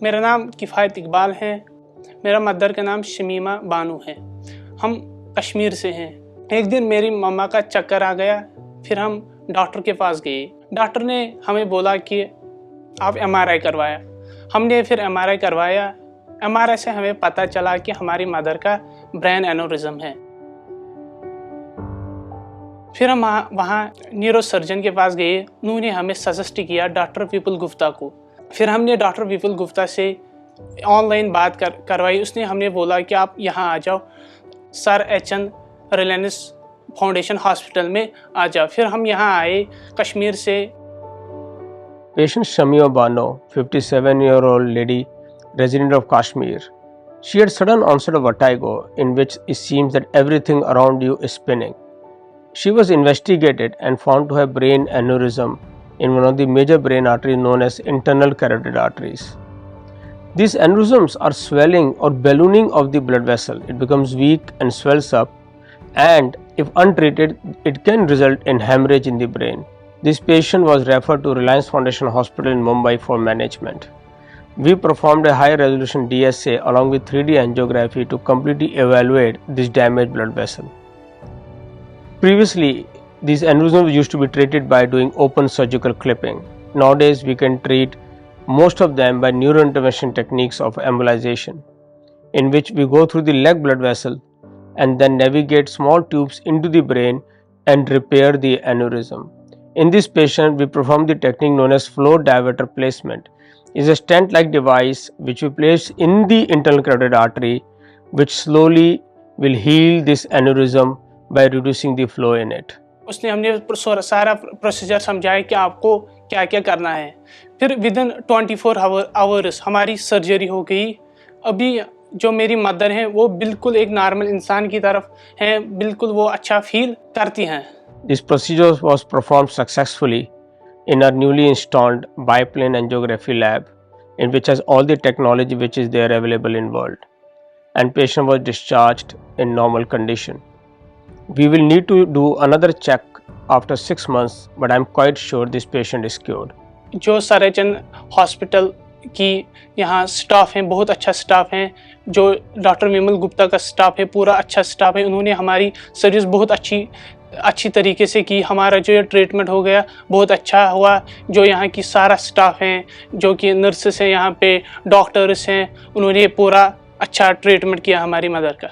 मेरा नाम किफ़ायत इकबाल है। मेरा मदर का नाम शमीमा बानू है। हम कश्मीर से हैं। एक दिन मेरी मम्मा का चक्कर आ गया, फिर हम डॉक्टर के पास गए। डॉक्टर ने हमें बोला कि आप MRI करवाया। हमने फिर MRI करवाया। MRI से हमें पता चला कि हमारी मदर का ब्रेन एनोरिज्म है। फिर हम वहाँ न्यूरोसर्जन के पास गए। उन्होंने हमें सजेस्ट किया डॉक्टर विपुल गुप्ता को। फिर हमने डॉक्टर विपुल गुप्ता से ऑनलाइन बात करवाई। उसने हमें बोला कि आप यहाँ आ जाओ, sir HN Reliance foundation hospital में आ जाओ। फिर हम यहाँ आए कश्मीर से। Patient Shamima Bano, 57-year-old lady, resident of Kashmir. She had sudden onset of vertigo in which it seems that everything around you is spinning. She was investigated and found to have brain aneurysm in one of the major brain arteries known as internal carotid arteries. These aneurysms are swelling or ballooning of the blood vessel. It becomes weak and swells up, and if untreated, it can result in hemorrhage in the brain. This patient was referred to Reliance Foundation Hospital in Mumbai for management. We performed a high-resolution DSA along with 3D angiography to completely evaluate this damaged blood vessel. Previously, these aneurysms used to be treated by doing open surgical clipping. Nowadays, we can treat most of them by neurointervention techniques of embolization, in which we go through the leg blood vessel and then navigate small tubes into the brain and repair the aneurysm. In this patient, we perform the technique known as flow diverter placement. It is a stent-like device which we place in the internal carotid artery, which slowly will heal this aneurysm by reducing the flow in it. उसने हमने सारा procedure समझाया कि आपको क्या क्या करना है। फिर विदिन 24 आवर्स हमारी सर्जरी हो गई। अभी जो मेरी मदर हैं वो बिल्कुल एक नॉर्मल इंसान की तरफ हैं, बिल्कुल वो अच्छा फील करती हैं। This procedure was performed successfully in our newly installed biplane angiography lab, in which has all the technology which is there available in world, and patient was discharged in normal condition. We will need to do another check after 6 months, but I am quite sure this patient is cured. जो sir HN hospital की यहाँ staff हैं, बहुत अच्छा staff हैं। जो doctor विमल गुप्ता का staff है, पूरा अच्छा स्टाफ है। उन्होंने हमारी सर्विस बहुत अच्छी तरीके से की। हमारा जो ट्रीटमेंट हो गया बहुत अच्छा हुआ। जो यहाँ की सारा स्टाफ हैं, जो कि नर्सेस हैं, यहाँ पे डॉक्टर्स हैं, उन्होंने पूरा अच्छा ट्रीटमेंट किया हमारी मदर का।